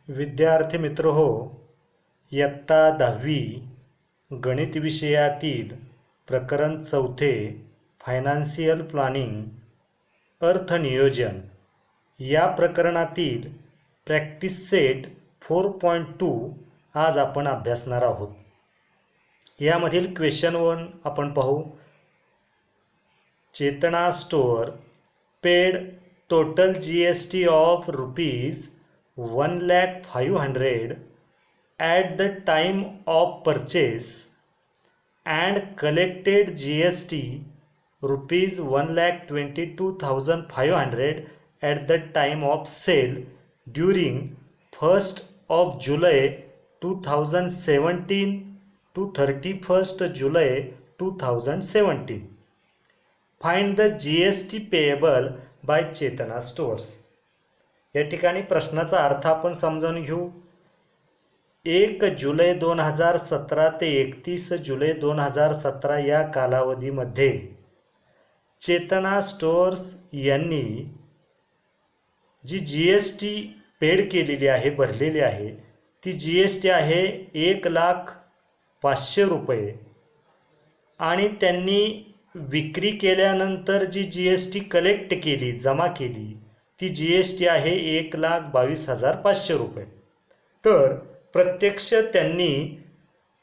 विद्यार्थी मित्र हो, इयत्ता 10वी गणित विषयातील प्रकरण 4 फायनान्शियल प्लॅनिंग अर्थनियोजन या प्रकरणातील प्रॅक्टिस सेट 4.2 आज आपण अभ्यासणार आहोत. यामधील क्वेश्चन 1 आपण पाहू. Chetna store paid total GST of ₹1,05,000 at the time of purchase and collected GST ₹1,22,500 at the time of sale during 1st of July 2017 to 31st July 2017. Find the GST payable by Chetana stores. या ठिकाणी प्रश्नाचा अर्थ आपण समजावून घेऊ. 1 जुलै 2017 ते 31 जुलै 2017 या कालावधीमध्ये चेतना स्टोअर्स यांनी जी GST पेड केलेली आहे, भरलेली आहे, ती GST आहे ₹1,05,000 आणि त्यांनी विक्री केल्यानंतर जी GST कलेक्ट केली, जमा केली, ती GST आहे ₹1,22,500. तर प्रत्यक्ष त्यांनी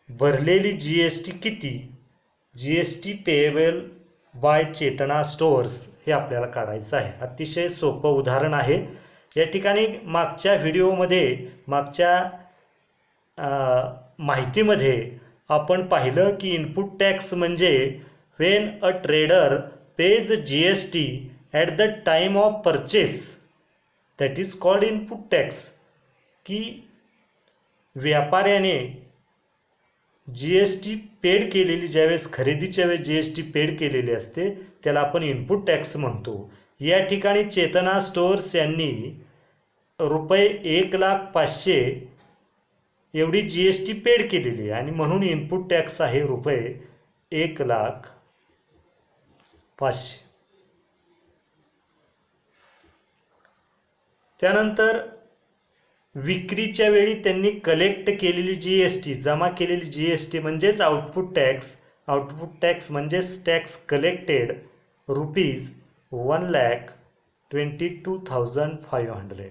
भरलेली GST किती? GST payable by Chetana stores हे आपल्याला काढायचं आहे. अतिशय सोपं उदाहरण आहे. या ठिकाणी मागच्या व्हिडिओमध्ये, मागच्या माहितीमध्ये आपण पाहिलं की इनपुट टॅक्स म्हणजे when a trader pays GST at the time of purchase, that is called input tax. की व्यापाऱ्याने GST पेड केलेली, ज्यावेळेस खरेदीच्या वेळेस GST पेड केलेली असते त्याला आपण इनपुट टॅक्स म्हणतो. या ठिकाणी चेतना स्टोअर्स यांनी ₹1,05,000 एवढी GST पेड केलेली आहे आणि म्हणून इनपुट टॅक्स आहे ₹1,05,000. त्यानंतर विक्रीच्या वेळी त्यांनी कलेक्ट केलेली GST, जमा केलेली GST म्हणजेच आउटपुट टॅक्स. आउटपुट टॅक्स म्हणजेच टॅक्स कलेक्टेड ₹1,22,500,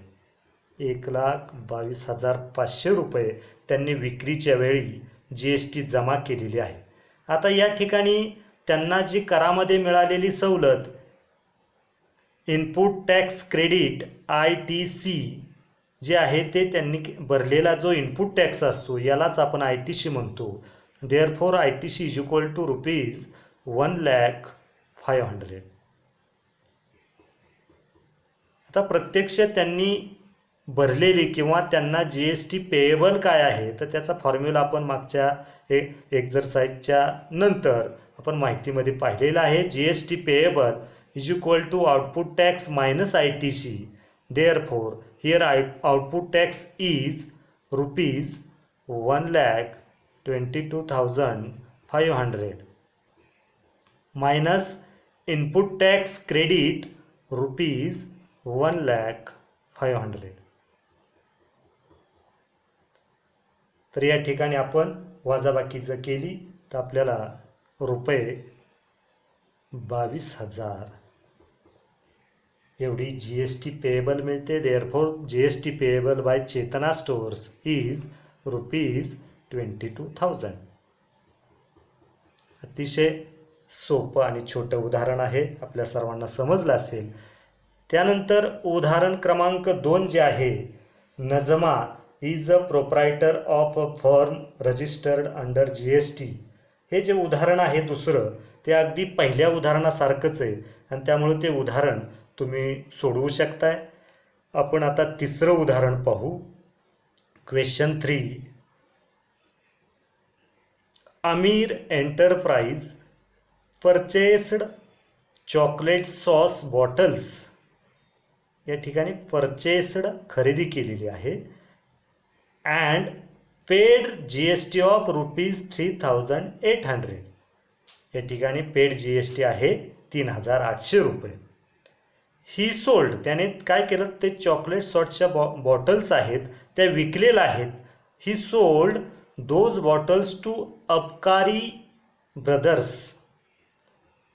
₹1,22,500 त्यांनी विक्रीच्या वेळी GST जमा केलेली आहे. आता या ठिकाणी त्यांना जी करामध्ये मिळालेली सवलत इनपुट टॅक्स क्रेडिट ITC जे आहे ते त्यांनी भरलेला जो इनपुट टॅक्स असतो यालाच आपण ITC म्हणतो. Therefore ITC is equal to ₹1,05,000. आता प्रत्यक्ष त्यांनी भरलेली किंवा त्यांना GST पेएबल काय आहे तर त्याचा फॉर्म्युला आपण मागच्या एक्झरसाइजच्या नंतर आपण माहितीमध्ये पाहिलेला आहे. GST payable is equal to output tax minus ITC. Therefore here output tax is ₹1,22,500 minus input tax credit ₹1,05,000. तर या ठिकाणी आपण वजाबाकीचं केली तर आपल्याला ₹22,000 एवढी GST पेएबल मिळते. Therefore GST payable by Chetana stores is ₹22,000. अतिशय सोपं आणि छोटं उदाहरण आहे, आपल्या सर्वांना समजलं असेल. त्यानंतर उदाहरण क्रमांक 2 जे आहे, Najma is a proprietor of a firm registered under GST. हे जे उदाहरण आहे दुसरं ते अगदी पहिल्या उदाहरणासारखंच आहे आणि त्यामुळे ते उदाहरण तुम्ही सोडवू शकताय. आपण आता तिसरं उदाहरण पाहू. Question 3. Amir enterprise purchased chocolate sauce bottles. या ठिकाणी परचेस्ड खरेदी केलेली आहे अँड पेड GST ऑफ ₹3,800. या ठिकाणी पेड GST आहे ₹3,800. ही सोल्ड, त्याने काय केलं, ते चॉकलेट सॉसच्या बॉटल्स आहेत त्या विकलेल्या आहेत. He sold those bottles to Abkari brothers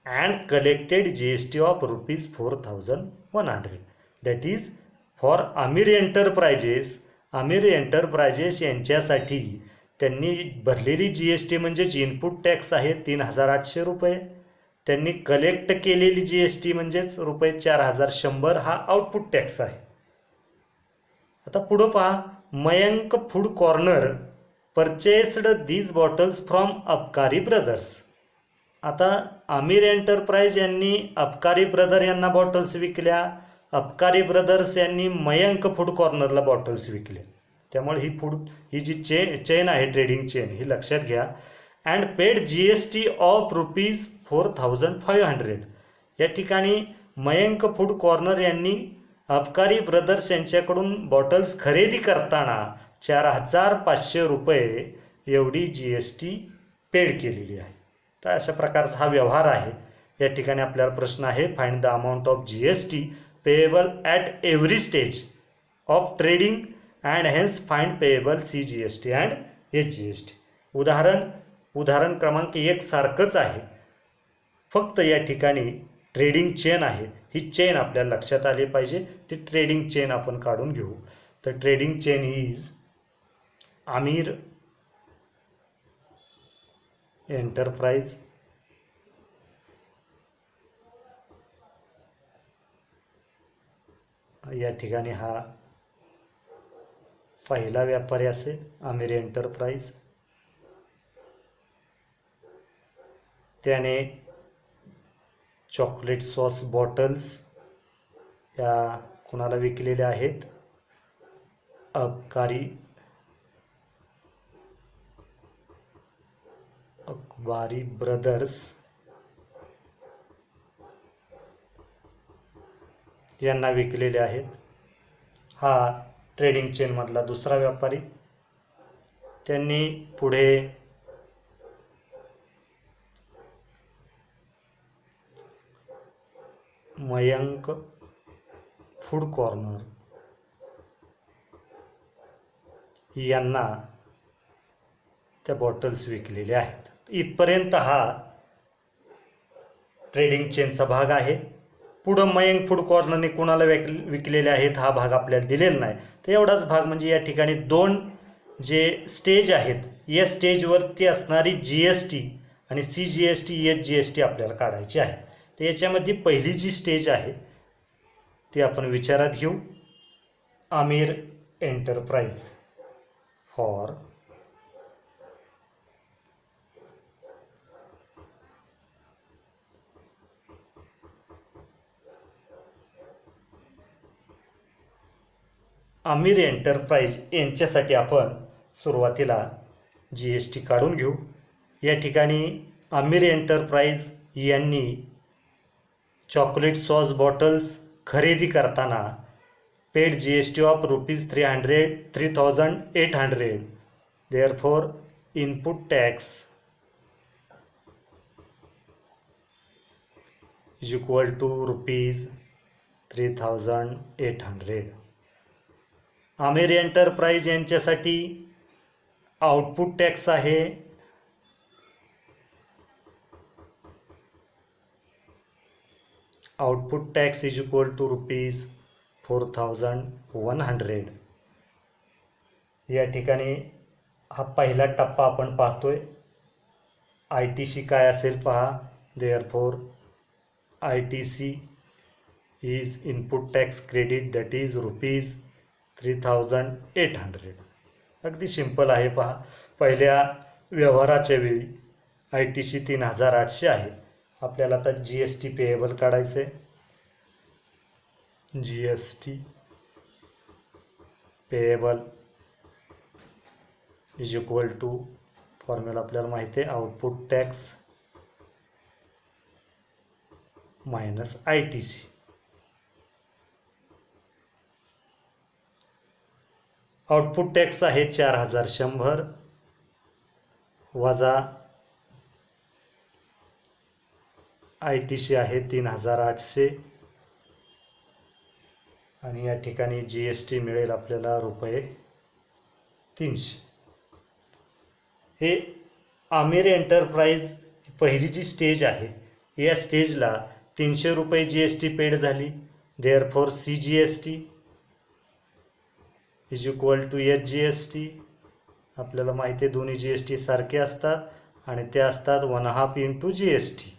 and collected GST of ₹4100. That is for Aamir enterprises यांच्यासाठी त्यांनी भरलेली GST म्हणजेच इनपुट टॅक्स आहे ₹3800. त्यांनी कलेक्ट केलेली GST म्हणजेच ₹4100 हा आउटपुट टॅक्स आहे. आता पुढं पहा, Mayank food corner purchased these bottles from अबकारी ब्रदर्स. आता आमिर एंटरप्राइज यांनी अबकारी ब्रदर यांना बॉटल्स विकल्या, अबकारी ब्रदर्स यांनी मयंक फूड कॉर्नरला बॉटल्स विकल्या. त्यामुळे ही जी चेन आहे, ट्रेडिंग चेन, ही लक्षात घ्या. And paid GST of ₹4500. या ठिकाणी मयंक फूड कॉर्नर यांनी अबकारी ब्रदर्स यांच्याकडून बॉटल्स खरेदी करताना ₹4500 एवढी GST पेड केलेली आहे. तर अशा प्रकारचा हा व्यवहार आहे. या ठिकाणी आपल्याला प्रश्न आहे, find the amount of GST payable at every stage of trading and hence find payable CGST and HGST. उदाहरण क्रमांक 1 सारखंच आहे, फक्त या ठिकाणी ट्रेडिंग चेन आहे. ही चेन आपल्याला लक्षात आली पाहिजे. ती ट्रेडिंग चेन आपण काढून घेऊ. तर trading chain is Aamir enterprise, या ठिकाणी हा पहिला व्यापारी असेल आमिर एंटरप्राइज. त्याने चॉकलेट सॉस बॉटल्स या कुणाला विकलेल्या आहेत? अबकारी ब्रदर्स यांना विकलेले आहेत. हा ट्रेडिंग चेनमधला दुसरा व्यापारी. त्यांनी पुढे मयंक फूड कॉर्नर यांना त्या बॉटल्स विकलेल्या आहेत. इथपर्यंत हा ट्रेडिंग चेनचा भाग आहे. पुढं मयंक फूड कॉर्नरने कुणाला विकलेले आहेत हा भाग आपल्याला दिलेला नाही. तर एवढाच भाग म्हणजे या ठिकाणी 2 जे स्टेज आहेत, या स्टेजवरती असणारी GST आणि CGST HGST आपल्याला काढायची आहे. तर याच्यामध्ये पहिली जी स्टेज आहे ती आपण विचारात घेऊ. Aamir enterprise for Aamir enterprise यांच्यासाठी आपण सुरुवातीला GST काढून घेऊ. या ठिकाणी आमिर एंटरप्राइज यांनी चॉकलेट सॉस बॉटल्स खरेदी करताना paid GST of ₹3800. Therefore input tax is equal to ₹3800. Aamir enterprise यांच्यासाठी आउटपुट टॅक्स आहे output tax is equal to ₹4100. या ठिकाणी हा पहिला टप्पा आपण पाहतोय. ITC काय असेल पहा. Therefore ITC is input tax credit, that is ₹3800. अगदी सिंपल आहे पहा. पहिल्या व्यवहाराच्या वेळी ITC 3800 आहे. आपल्याला आता GST पेएबल काढायचं आहे. GST payable is equal to, formula आपल्याला माहिती आहे, output tax minus ITC. Output tax आहे 4100 वजा ITC आहे 3800 आणि या ठिकाणी GST मिळेल आपल्याला 300. हे आमिर एंटरप्राइज पहिली जी स्टेज आहे, या स्टेजला 300 रुपये GST पेड झाली. Therefore CGST is equal to HGST. आपल्याला माहिती आहे दोन्ही GST सारखे असतात आणि ते असतात 1/2 इंटू GST.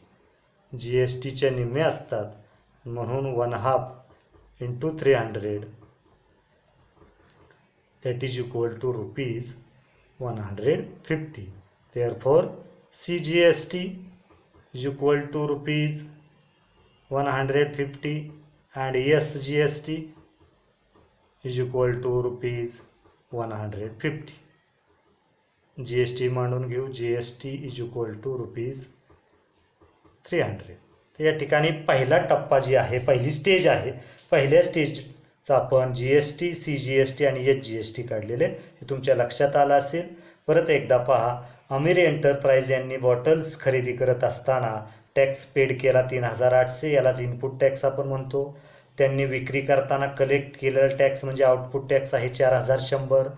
GSTचे निम्मे असतात म्हणून 1/2 into 300 that is equal to rupees 150. Therefore CGST is equal to rupees 150 and SGST is equal to rupees 150. GST मांडून घेऊ. GST is equal to rupees 300. तर या ठिकाणी पहिला टप्पा जी आहे, पहिली स्टेज आहे, पहिल्या स्टेजचा आपण GST, CGST आणि HGST काढलेले हे तुमच्या लक्षात आलं असेल. परत एकदा पहा, आमिर एंटरप्राइज यांनी बॉटल्स खरेदी करत असताना टॅक्स पेड केला 3800, यालाच इनपुट टॅक्स आपण म्हणतो. त्यांनी विक्री करताना कलेक्ट केलेला टॅक्स म्हणजे आउटपुट टॅक्स आहे 4100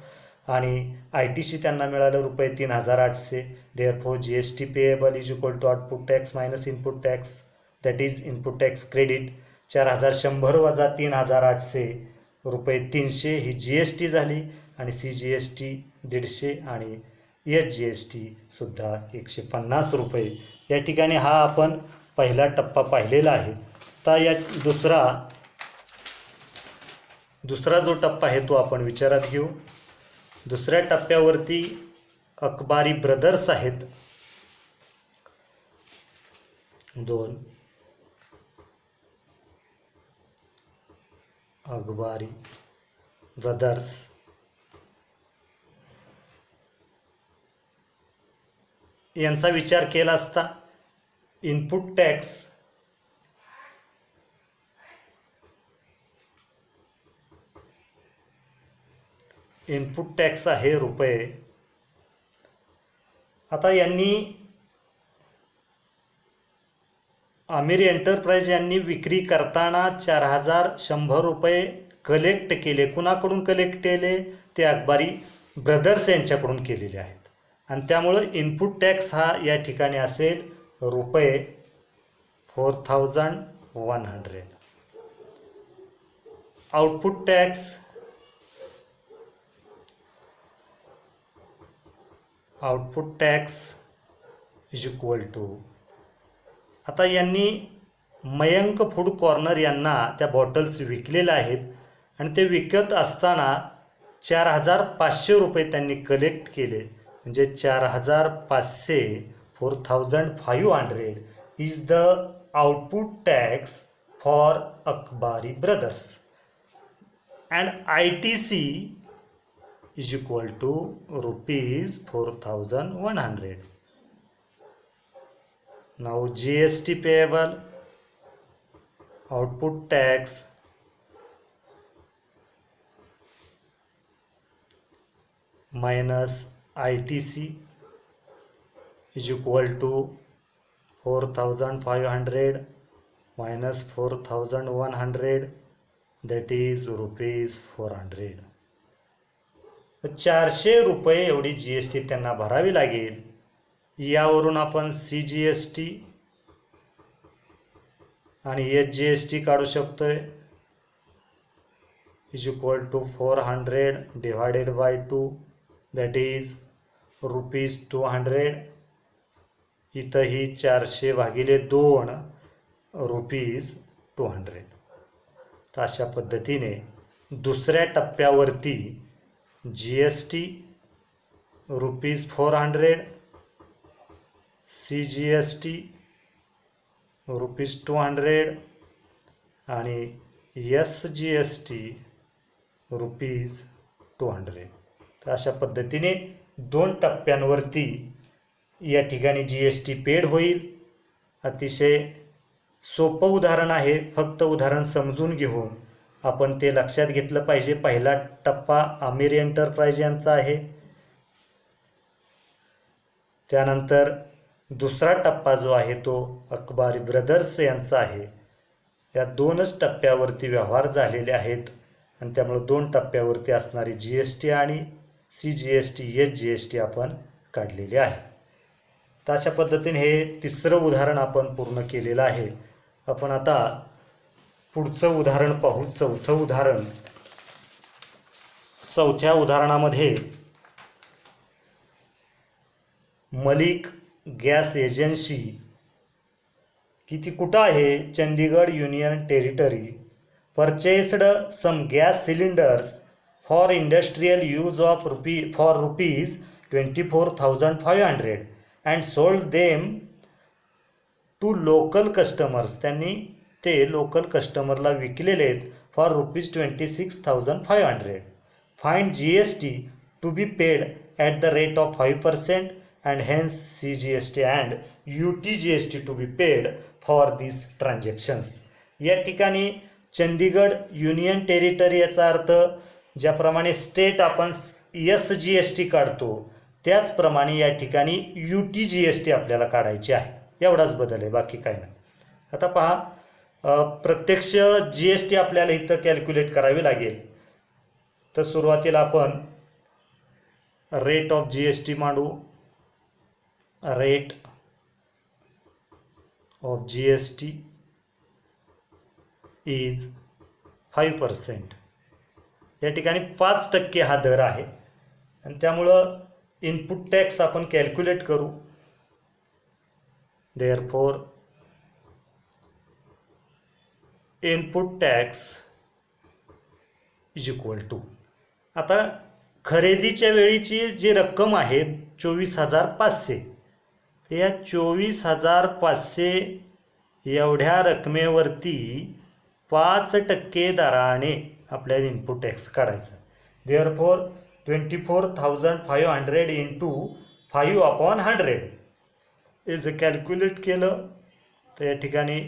आणि ITC त्यांना मिळालं रुपये 3800. Therefore GST payable is equal to output tax minus input tax, that is input tax credit. 4100 वजा 3800 रुपये 300 ही GST झाली आणि CGST 150 आणि HGST सुद्धा 150 रुपये. या ठिकाणी हा आपण पहिला टप्पा पाहिलेला आहे. आता या दुसरा जो टप्पा आहे तो आपण विचारात घेऊ. दुसऱ्या टप्प्यावरती अकबारी ब्रदर्स आहेत 2. अकबारी ब्रदर्स यांचा विचार केला असता इनपुट टॅक्स आहे रुपये. आता यांनी आमिर एंटरप्राइज यांनी विक्री करताना 4100 रुपये कलेक्ट केले. कुणाकडून कलेक्ट केले? ते अकबारी ब्रदर्स यांच्याकडून केलेले आहेत आणि त्यामुळं इनपुट टॅक्स हा या ठिकाणी असेल रुपये 4100. Output tax is equal to, आता यांनी मयंक फूड कॉर्नर यांना त्या बॉटल्स विकलेल्या आहेत आणि ते विकत असताना 4500 रुपये त्यांनी कलेक्ट केले. म्हणजे 4500 4500 is the output tax for Akbari brothers and ITC is equal to rupees 4100. Now GST payable, output tax minus ITC is equal to 4500 minus 4100, that is rupees 400. 400 रुपये एवढी GST त्यांना भरावी लागेल. यावरून आपण CGST आणि HGST काढू शकतोय. Is equal to 400 divided by 2, that is rupees 200. इथंही 400 भागिले 2 रुपीज 200. तर अशा पद्धतीने दुसऱ्या टप्प्यावरती GST रुपीज 400, CGST रुपीज 200 आणि SGST रुपीज 200. तर अशा पद्धतीने 2 टप्प्यांवरती या ठिकाणी GST पेड होईल. अतिशय सोपं उदाहरण आहे, फक्त उदाहरण समजून घेऊन आपण ते लक्षात घेतलं पाहिजे. पहिला टप्पा आमिर एंटरप्राइज यांचा आहे, त्यानंतर दुसरा टप्पा जो आहे तो अकबारी ब्रदर्स यांचा आहे. या 2च टप्प्यावरती व्यवहार झालेले आहेत आणि त्यामुळे 2 टप्प्यावरती असणारी GST आणि CGST SGST आपण काढलेले आहे. तर अशा पद्धतीने हे तिसरं उदाहरण आपण पूर्ण केलेलं आहे. आपण आता पुढचं उदाहरण पाहू. चौथं उदाहरण. चौथ्या उदाहरणामध्ये मलिक गॅस एजन्सी किती कुठं आहे, Chandigarh union territory, purchased some gas cylinders for industrial use of for rupees 24,500 and sold them to local customers. त्यांनी ते लोकल कस्टमरला विकलेले आहेत for rupees 26,500. Find GST to be paid at the rate of 5% and hence CGST and UTGST to be paid for this transactions. या ठिकाणी Chandigarh union territory याचा अर्थ ज्याप्रमाणे स्टेट आपण SGST काढतो त्याचप्रमाणे या ठिकाणी UTGST आपल्याला काढायची आहे. एवढाच बदल आहे, बाकी काय नाही. आता पहा, प्रत्यक्ष GST आपल्याला इथं कॅल्क्युलेट करावी लागेल. तर सुरुवातीला आपण रेट ऑफ GST मांडू. Rate of GST is 5%. या ठिकाणी 5% हा दर आहे आणि त्यामुळं इनपुट टॅक्स आपण कॅल्क्युलेट करू. Therefore input tax is equal to, आता खरेदीच्या वेळीची जी रक्कम आहे 24,500, या 24,500 एवढ्या रकमेवरती 5% दराने आपल्याला इनपुट टॅक्स काढायचा. देअरफॉर 24,500 इंटू 5/100 इज कॅल्क्युलेट केलं तर या ठिकाणी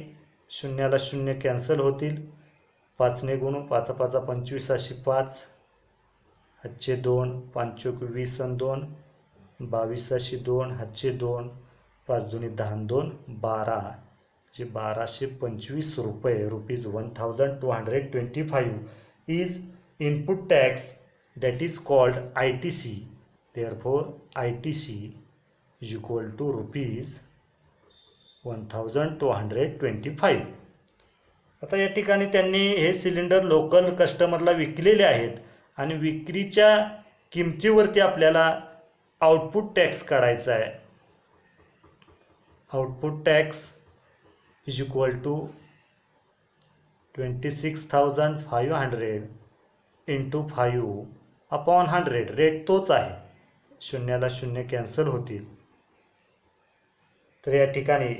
शून्याला शून्य कॅन्सल होतील. 5ने गुणू, 5 5 25 अशी 5, हातचे 2, 5 20 आणि 2, 22 अशी 2, हातचे 2, 5 दुनी 10 2 12, जे 1225 रुपये, rupees 1,225 is input tax that is called ITC. Therefore ITC is equal to rupees 1,225. आता या ठिकाणी त्यांनी हे सिलेंडर लोकल कस्टमरला विकलेले आहेत आणि विक्रीच्या किमतीवरती आपल्याला आउटपुट टॅक्स काढायचा आहे. Output tax is equal to 26,500 into 5/100. Rate तोच आहे, शून्याला शून्य कॅन्सल होतील. तर या ठिकाणी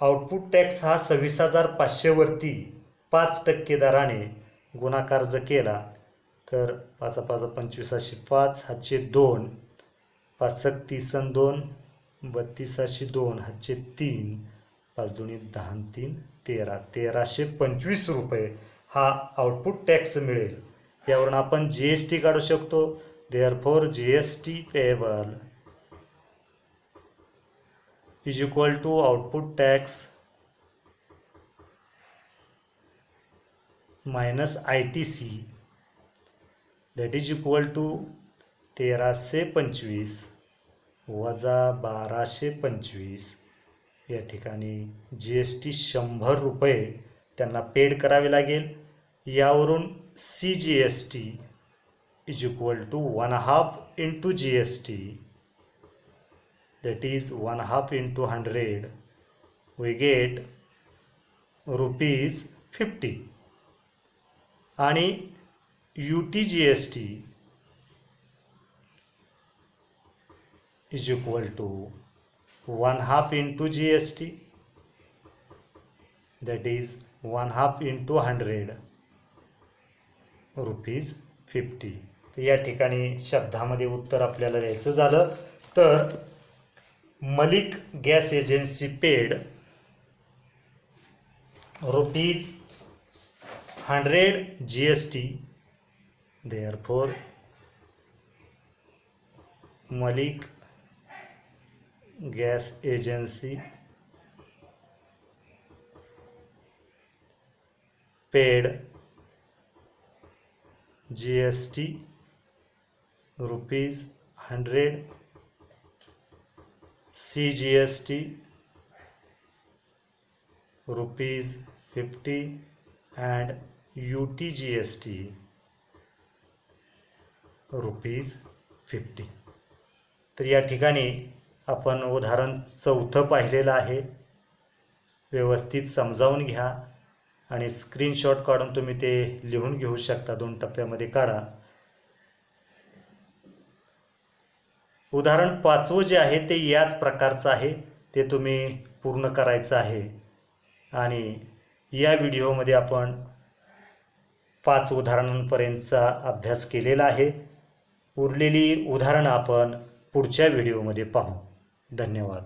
आउटपुट टॅक्स हा 26,500 वरती 5% दराने गुणाकार जर केला तर 5 5 25 अशी 5, हातचे 2, 5 30 आणि 2, 32 अशी 2, हातचे 3, 5 दुनी 10 3 13, 1,325 रुपये हा आउटपुट टॅक्स मिळेल. यावरून आपण GST काढू शकतो. Therefore GST payable is equal to output tax minus ITC that is equal to 1,325 वजा 1,225. या ठिकाणी GST 100 रुपये त्यांना पेड करावे लागेल. यावरून CGST is equal to 1/2 into GST, that is 1/2 into 100, we get ₹50. आणि UTGST is equal to 1/2 into GST, that is 1/2 into 100, ₹50. तर या ठिकाणी शब्दामध्ये उत्तर आपल्याला द्यायचं झालं तर Malik gas agency paid ₹100 GST. Therefore Malik gas agency paid GST ₹100 CGST ₹50 and UTGST ₹50. तर या ठिकाणी आपण उदाहरण 4 पाहिलेलं आहे. व्यवस्थित समजावून घ्या आणि स्क्रीनशॉट काढून तुम्ही ते लिहून घेऊ शकता. 2 टप्प्यामध्ये काढा. उदाहरण 5वं जे आहे ते याच प्रकारचं आहे. ते तुम्ही पूर्ण करायचं आहे. आणि या व्हिडिओमध्ये आपण 5 उदाहरणांपर्यंतचा अभ्यास केलेला आहे. उरलेली उदाहरणं आपण पुढच्या व्हिडिओमध्ये पाहू. धन्यवाद.